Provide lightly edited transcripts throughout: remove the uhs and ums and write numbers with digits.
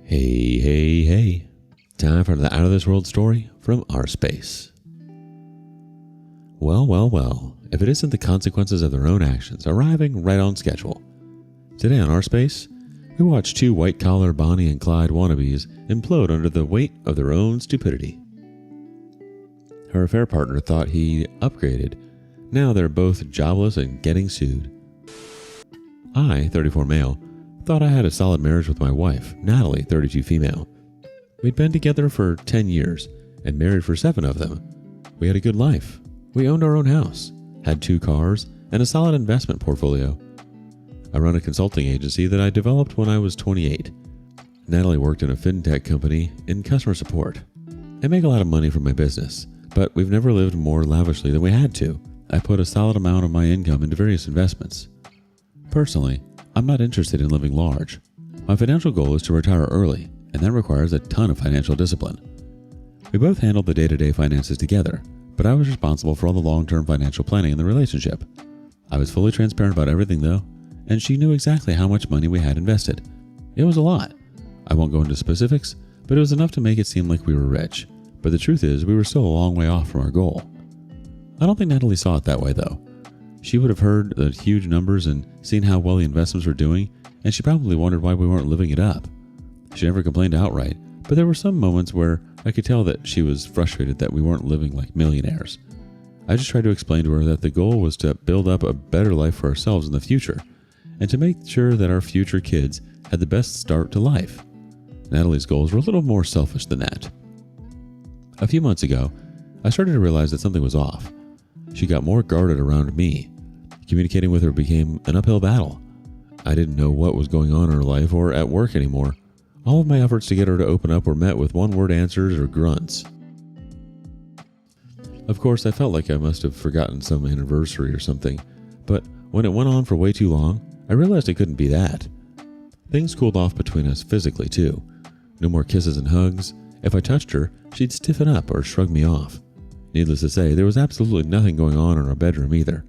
Hey, hey, hey. Time for the Out of This World story from rSpace. Well, if it isn't the consequences of their own actions arriving right on schedule. Today on rSpace, we watch two white-collar Bonnie and Clyde wannabes implode under the weight of their own stupidity. Her affair partner thought he upgraded. Now they're both jobless and getting sued. I, 34 male, thought I had a solid marriage with my wife, Natalie, 32 female. We'd been together for 10 years and married for 7 of them. We had a good life. We owned our own house, had 2 cars, and a solid investment portfolio. I run a consulting agency that I developed when I was 28. Natalie worked in a fintech company in customer support. I make a lot of money from my business, but we've never lived more lavishly than we had to. I put a solid amount of my income into various investments. Personally, I'm not interested in living large. My financial goal is to retire early, and that requires a ton of financial discipline. We both handled the day-to-day finances together, but I was responsible for all the long-term financial planning in the relationship. I was fully transparent about everything though, and she knew exactly how much money we had invested. It was a lot. I won't go into specifics, but it was enough to make it seem like we were rich. But the truth is, we were still a long way off from our goal. I don't think Natalie saw it that way though. She would have heard the huge numbers and seen how well the investments were doing, and she probably wondered why we weren't living it up. She never complained outright, but there were some moments where I could tell that she was frustrated that we weren't living like millionaires. I just tried to explain to her that the goal was to build up a better life for ourselves in the future, and to make sure that our future kids had the best start to life. Natalie's goals were a little more selfish than that. A few months ago, I started to realize that something was off. She got more guarded around me. Communicating with her became an uphill battle. I didn't know what was going on in her life or at work anymore. All of my efforts to get her to open up were met with one-word answers or grunts. Of course, I felt like I must have forgotten some anniversary or something, but when it went on for way too long, I realized it couldn't be that. Things cooled off between us physically too. No more kisses and hugs. If I touched her, she'd stiffen up or shrug me off. Needless to say, there was absolutely nothing going on in our bedroom either.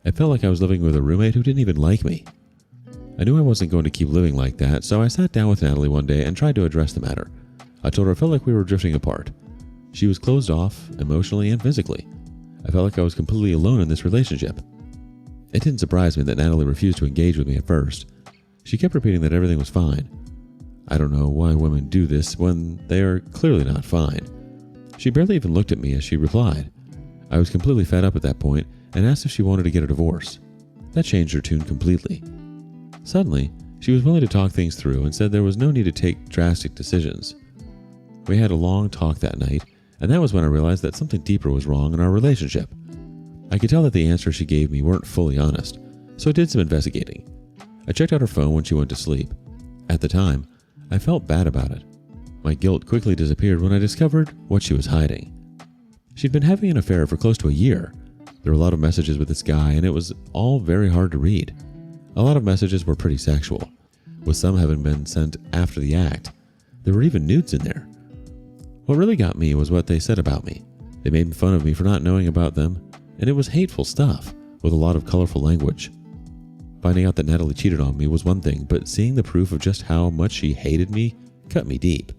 I felt like I was living with a roommate who didn't even like me. I knew I wasn't going to keep living like that, so I sat down with Natalie one day and tried to address the matter. I told her I felt like we were drifting apart. She was closed off, emotionally and physically. I felt like I was completely alone in this relationship. It didn't surprise me that Natalie refused to engage with me at first. She kept repeating that everything was fine. I don't know why women do this when they are clearly not fine. She barely even looked at me as she replied. I was completely fed up at that point and asked if she wanted to get a divorce. That changed her tune completely. Suddenly, she was willing to talk things through and said there was no need to take drastic decisions. We had a long talk that night, and that was when I realized that something deeper was wrong in our relationship. I could tell that the answers she gave me weren't fully honest, so I did some investigating. I checked out her phone when she went to sleep. At the time, I felt bad about it. My guilt quickly disappeared when I discovered what she was hiding. She'd been having an affair for close to a year. There were a lot of messages with this guy, and it was all very hard to read. A lot of messages were pretty sexual, with some having been sent after the act. There were even nudes in there. What really got me was what they said about me. They made fun of me for not knowing about them, and it was hateful stuff, with a lot of colorful language. Finding out that Natalie cheated on me was one thing, but seeing the proof of just how much she hated me cut me deep.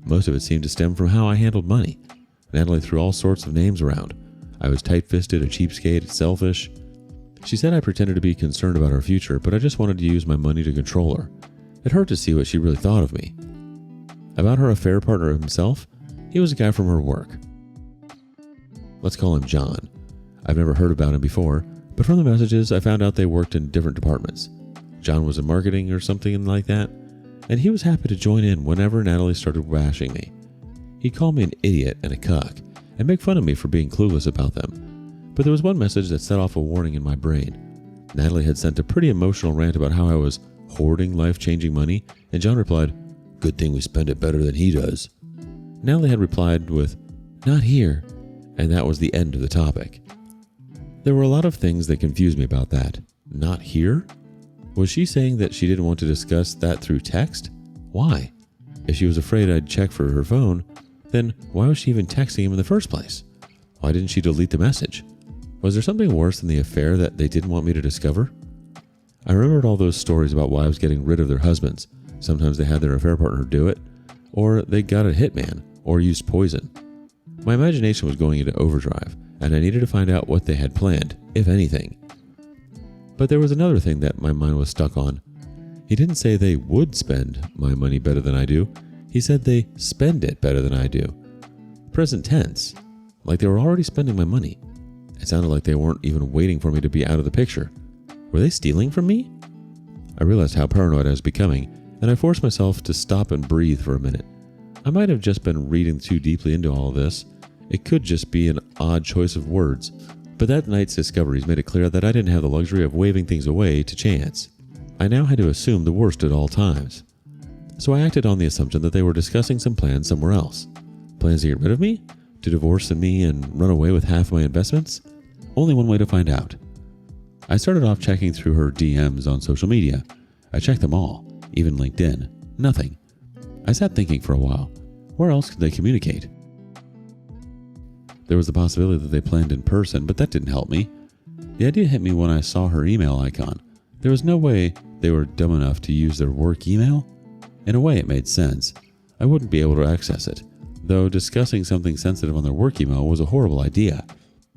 Most of it seemed to stem from how I handled money. Natalie threw all sorts of names around. I was tight-fisted, a cheapskate, selfish. She said I pretended to be concerned about our future, but I just wanted to use my money to control her. It hurt to see what she really thought of me. About her affair partner himself, he was a guy from her work. Let's call him John. I've never heard about him before, but from the messages I found out they worked in different departments. John was in marketing or something like that, and he was happy to join in whenever Natalie started bashing me. He called me an idiot and a cuck, and make fun of me for being clueless about them. But there was one message that set off a warning in my brain. Natalie had sent a pretty emotional rant about how I was hoarding life-changing money, and John replied, "Good thing we spend it better than he does." Natalie had replied with, "Not here," and that was the end of the topic. There were a lot of things that confused me about that. Not here? Was she saying that she didn't want to discuss that through text? Why? If she was afraid I'd check for her phone, then why was she even texting him in the first place? Why didn't she delete the message? Was there something worse than the affair that they didn't want me to discover? I remembered all those stories about wives getting rid of their husbands, Sometimes they had their affair partner do it, or they got a hitman, or used poison. My imagination was going into overdrive, and I needed to find out what they had planned, if anything. But there was another thing that my mind was stuck on. He didn't say they would spend my money better than I do. He said they spend it better than I do. Present tense, like they were already spending my money. It sounded like they weren't even waiting for me to be out of the picture. Were they stealing from me? I realized how paranoid I was becoming, and I forced myself to stop and breathe for a minute. I might have just been reading too deeply into all of this. It could just be an odd choice of words, but that night's discoveries made it clear that I didn't have the luxury of waving things away to chance. I now had to assume the worst at all times. So I acted on the assumption that they were discussing some plans somewhere else. Plans to get rid of me? To divorce me and run away with half my investments? Only one way to find out. I started off checking through her DMs on social media. I checked them all, even LinkedIn. Nothing. I sat thinking for a while. Where else could they communicate? There was the possibility that they planned in person, but that didn't help me. The idea hit me when I saw her email icon. There was no way they were dumb enough to use their work email. In a way, it made sense. I wouldn't be able to access it, though discussing something sensitive on their work email was a horrible idea.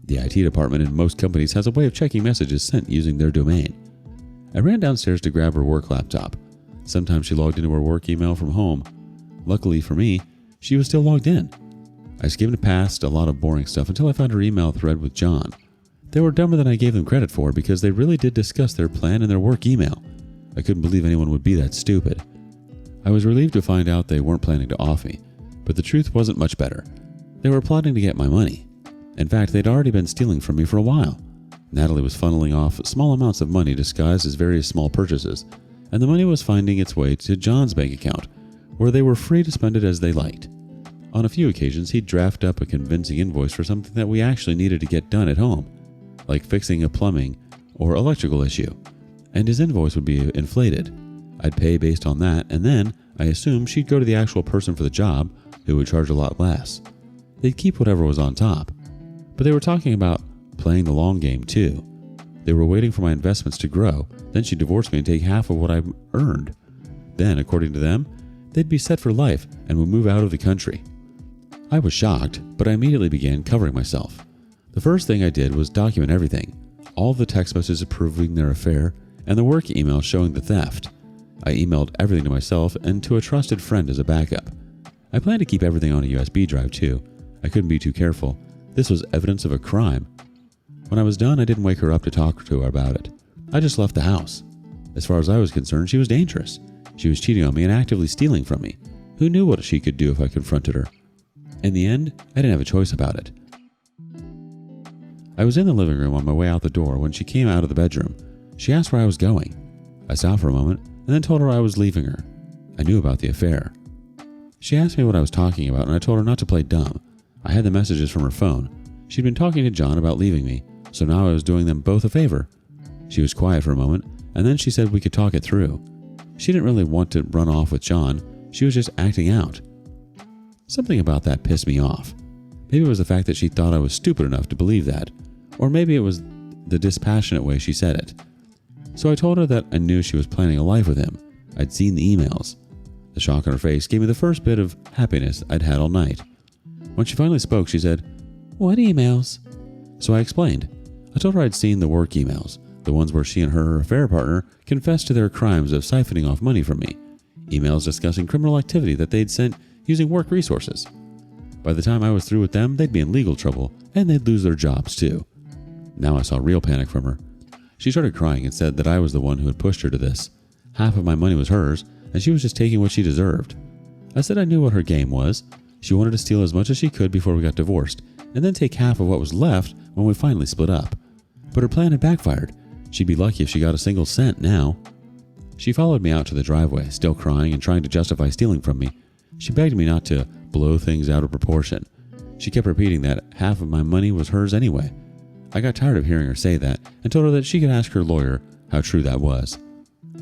The IT department in most companies has a way of checking messages sent using their domain. I ran downstairs to grab her work laptop. Sometimes she logged into her work email from home. Luckily for me, she was still logged in. I skimmed past a lot of boring stuff until I found her email thread with John. They were dumber than I gave them credit for because they really did discuss their plan in their work email. I couldn't believe anyone would be that stupid. I was relieved to find out they weren't planning to off me, but the truth wasn't much better. They were plotting to get my money. In fact, they'd already been stealing from me for a while. Natalie was funneling off small amounts of money disguised as various small purchases, and the money was finding its way to John's bank account, where they were free to spend it as they liked. On a few occasions, he'd draft up a convincing invoice for something that we actually needed to get done at home, like fixing a plumbing or electrical issue, and his invoice would be inflated. I'd pay based on that, and then I assumed she'd go to the actual person for the job, who would charge a lot less. They'd keep whatever was on top. But they were talking about playing the long game too. They were waiting for my investments to grow, then she'd divorce me and take half of what I earned. Then, according to them, they'd be set for life and would move out of the country. I was shocked, but I immediately began covering myself. The first thing I did was document everything, all the text messages proving their affair, and the work email showing the theft. I emailed everything to myself and to a trusted friend as a backup. I planned to keep everything on a USB drive too. I couldn't be too careful. This was evidence of a crime. When I was done, I didn't wake her up to talk to her about it. I just left the house. As far as I was concerned, she was dangerous. She was cheating on me and actively stealing from me. Who knew what she could do if I confronted her? In the end, I didn't have a choice about it. I was in the living room on my way out the door when she came out of the bedroom. She asked where I was going. I stopped for a moment and then told her I was leaving her. I knew about the affair. She asked me what I was talking about and I told her not to play dumb. I had the messages from her phone. She'd been talking to John about leaving me, so now I was doing them both a favor. She was quiet for a moment and then she said we could talk it through. She didn't really want to run off with John. She was just acting out. Something about that pissed me off. Maybe it was the fact that she thought I was stupid enough to believe that, or maybe it was the dispassionate way she said it. So I told her that I knew she was planning a life with him. I'd seen the emails. The shock on her face gave me the first bit of happiness I'd had all night. When she finally spoke, she said, "What emails?" So I explained. I told her I'd seen the work emails, the ones where she and her affair partner confessed to their crimes of siphoning off money from me, emails discussing criminal activity that they'd sent using work resources. By the time I was through with them, they'd be in legal trouble, and they'd lose their jobs too. Now I saw real panic from her. She started crying and said that I was the one who had pushed her to this. Half of my money was hers, and she was just taking what she deserved. I said I knew what her game was. She wanted to steal as much as she could before we got divorced, and then take half of what was left when we finally split up. But her plan had backfired. She'd be lucky if she got a single cent now. She followed me out to the driveway, still crying and trying to justify stealing from me. She begged me not to blow things out of proportion. She kept repeating that half of my money was hers anyway. I got tired of hearing her say that and told her that she could ask her lawyer how true that was.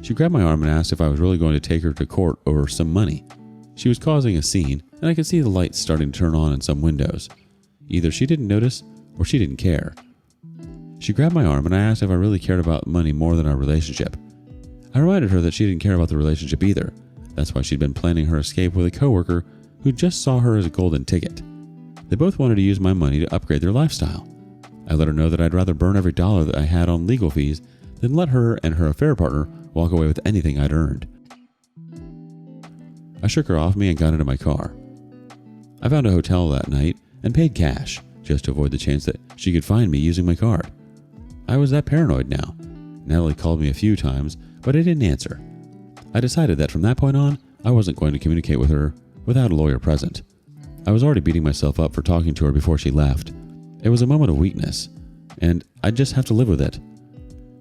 She grabbed my arm and asked if I was really going to take her to court over some money. She was causing a scene, and I could see the lights starting to turn on in some windows. Either she didn't notice or she didn't care. She grabbed my arm and I asked if I really cared about money more than our relationship. I reminded her that she didn't care about the relationship either, That's why she'd been planning her escape with a coworker who just saw her as a golden ticket. They both wanted to use my money to upgrade their lifestyle. I let her know that I'd rather burn every dollar that I had on legal fees than let her and her affair partner walk away with anything I'd earned. I shook her off me and got into my car. I found a hotel that night and paid cash just to avoid the chance that she could find me using my card. I was that paranoid now. Natalie called me a few times, but I didn't answer. I decided that from that point on, I wasn't going to communicate with her without a lawyer present. I was already beating myself up for talking to her before she left. It was a moment of weakness, and I'd just have to live with it.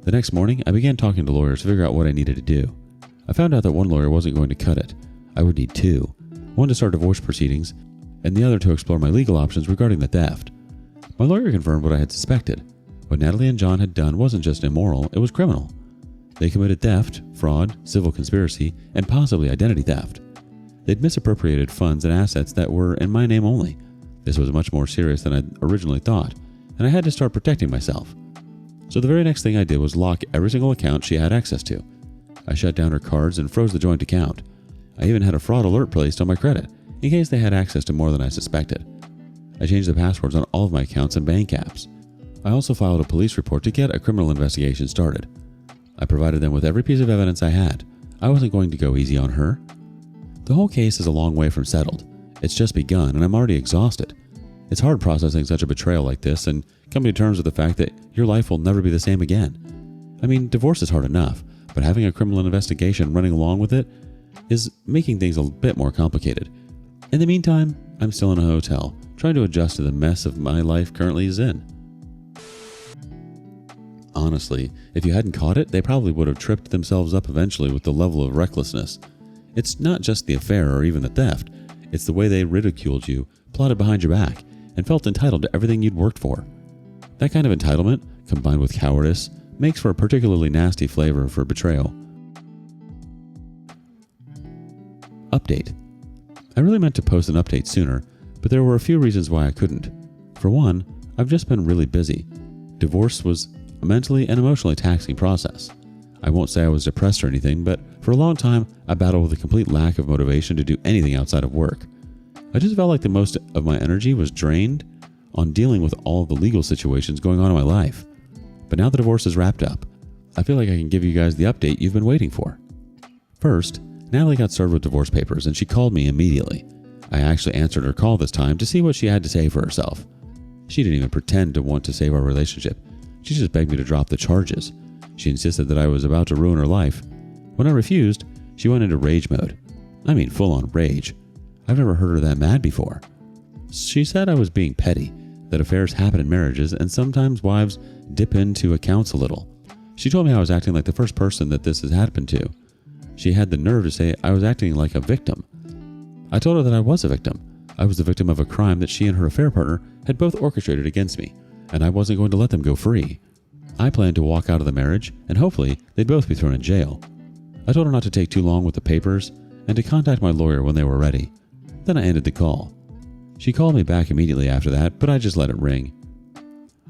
The next morning, I began talking to lawyers to figure out what I needed to do. I found out that one lawyer wasn't going to cut it. I would need two. One to start divorce proceedings, and the other to explore my legal options regarding the theft. My lawyer confirmed what I had suspected. What Natalie and John had done wasn't just immoral, it was criminal. They committed theft, fraud, civil conspiracy, and possibly identity theft. They'd misappropriated funds and assets that were in my name only. This was much more serious than I'd originally thought, and I had to start protecting myself. So the very next thing I did was lock every single account she had access to. I shut down her cards and froze the joint account. I even had a fraud alert placed on my credit, in case they had access to more than I suspected. I changed the passwords on all of my accounts and bank apps. I also filed a police report to get a criminal investigation started. I provided them with every piece of evidence I had. I wasn't going to go easy on her. The whole case is a long way from settled. It's just begun, and I'm already exhausted. It's hard processing such a betrayal like this and coming to terms with the fact that your life will never be the same again. I mean, divorce is hard enough, but having a criminal investigation running along with it is making things a bit more complicated. In the meantime, I'm still in a hotel, trying to adjust to the mess of my life currently is in. Honestly, if you hadn't caught it, they probably would have tripped themselves up eventually with the level of recklessness. It's not just the affair or even the theft. It's the way they ridiculed you, plotted behind your back, and felt entitled to everything you'd worked for. That kind of entitlement, combined with cowardice, makes for a particularly nasty flavor for betrayal. Update. I really meant to post an update sooner, but there were a few reasons why I couldn't. For one, I've just been really busy. Divorce was a mentally and emotionally taxing process. I won't say I was depressed or anything, but for a long time, I battled with a complete lack of motivation to do anything outside of work. I just felt like the most of my energy was drained on dealing with all of the legal situations going on in my life. But now the divorce is wrapped up, I feel like I can give you guys the update you've been waiting for. First, Natalie got served with divorce papers and she called me immediately. I actually answered her call this time to see what she had to say for herself. She didn't even pretend to want to save our relationship. She just begged me to drop the charges. She insisted that I was about to ruin her life. When I refused, she went into rage mode. I mean full-on rage. I've never heard her that mad before. She said I was being petty, that affairs happen in marriages and sometimes wives dip into accounts a little. She told me I was acting like the first person that this has happened to. She had the nerve to say I was acting like a victim. I told her that I was a victim. I was the victim of a crime that she and her affair partner had both orchestrated against me, and I wasn't going to let them go free. I planned to walk out of the marriage, and hopefully they'd both be thrown in jail. I told her not to take too long with the papers, and to contact my lawyer when they were ready. Then I ended the call. She called me back immediately after that, but I just let it ring.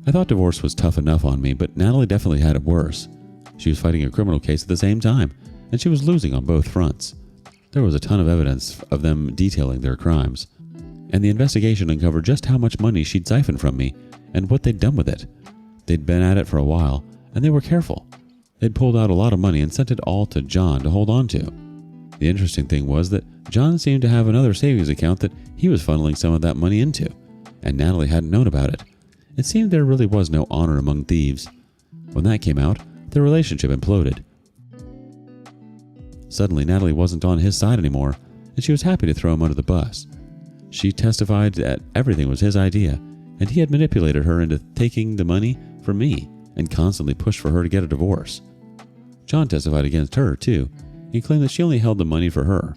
I thought divorce was tough enough on me, but Natalie definitely had it worse. She was fighting a criminal case at the same time, and she was losing on both fronts. There was a ton of evidence of them detailing their crimes, and the investigation uncovered just how much money she'd siphoned from me and what they'd done with it. They'd been at it for a while, and they were careful. They'd pulled out a lot of money and sent it all to John to hold on to. The interesting thing was that John seemed to have another savings account that he was funneling some of that money into, and Natalie hadn't known about it. It seemed there really was no honor among thieves. When that came out, their relationship imploded. Suddenly, Natalie wasn't on his side anymore, and she was happy to throw him under the bus. She testified that everything was his idea, and he had manipulated her into taking the money from me and constantly pushed for her to get a divorce. John testified against her, too. He claimed that she only held the money for her.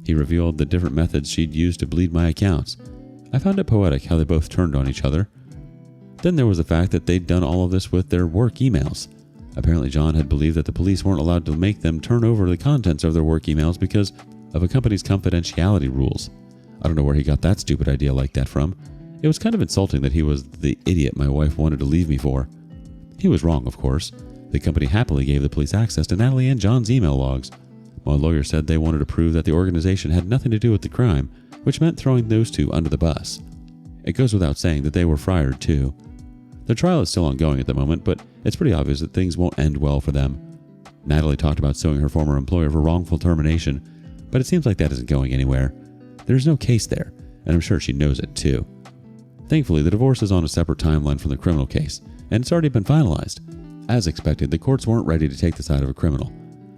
He revealed the different methods she'd used to bleed my accounts. I found it poetic how they both turned on each other. Then there was the fact that they'd done all of this with their work emails. Apparently John had believed that the police weren't allowed to make them turn over the contents of their work emails because of a company's confidentiality rules. I don't know where he got that stupid idea like that from. It was kind of insulting that he was the idiot my wife wanted to leave me for. He was wrong, of course. The company happily gave the police access to Natalie and John's email logs. My lawyer said they wanted to prove that the organization had nothing to do with the crime, which meant throwing those two under the bus. It goes without saying that they were fired too. The trial is still ongoing at the moment, but it's pretty obvious that things won't end well for them. Natalie talked about suing her former employer for wrongful termination, but it seems like that isn't going anywhere. There's no case there, and I'm sure she knows it too. Thankfully, the divorce is on a separate timeline from the criminal case, and it's already been finalized. As expected, the courts weren't ready to take the side of a criminal.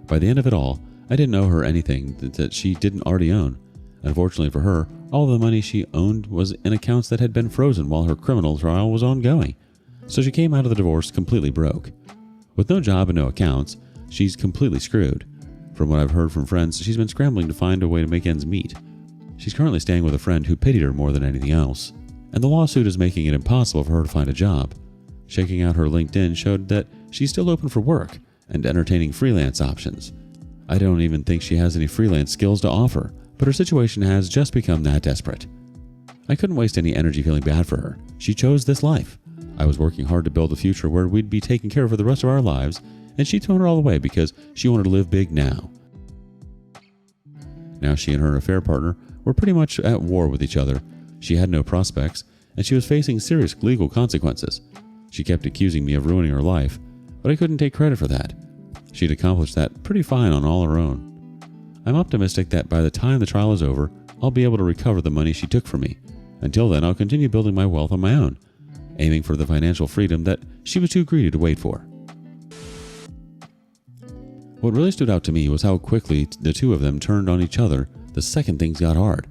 By the end of it all, I didn't owe her anything that she didn't already own. Unfortunately for her, all of the money she owned was in accounts that had been frozen while her criminal trial was ongoing. So she came out of the divorce completely broke. With no job and no accounts, she's completely screwed. From what I've heard from friends, she's been scrambling to find a way to make ends meet. She's currently staying with a friend who pitied her more than anything else, and the lawsuit is making it impossible for her to find a job. Checking out her LinkedIn showed that she's still open for work and entertaining freelance options. I don't even think she has any freelance skills to offer, but her situation has just become that desperate. I couldn't waste any energy feeling bad for her. She chose this life. I was working hard to build a future where we'd be taken care of for the rest of our lives, and she'd thrown it all away because she wanted to live big now. Now she and her affair partner were pretty much at war with each other. She had no prospects, and she was facing serious legal consequences. She kept accusing me of ruining her life, but I couldn't take credit for that. She'd accomplished that pretty fine on all her own. I'm optimistic that by the time the trial is over, I'll be able to recover the money she took from me. Until then, I'll continue building my wealth on my own, aiming for the financial freedom that she was too greedy to wait for. What really stood out to me was how quickly the two of them turned on each other the second things got hard.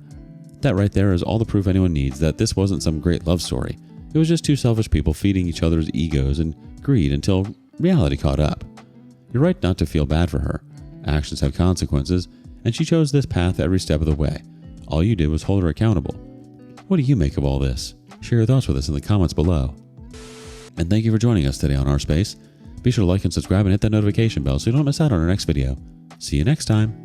That right there is all the proof anyone needs that this wasn't some great love story. It was just two selfish people feeding each other's egos and greed until reality caught up. You're right not to feel bad for her. Actions have consequences, and she chose this path every step of the way. All you did was hold her accountable. What do you make of all this? Share your thoughts with us in the comments below. And thank you for joining us today on rSpace. Be sure to like and subscribe and hit that notification bell so you don't miss out on our next video. See you next time.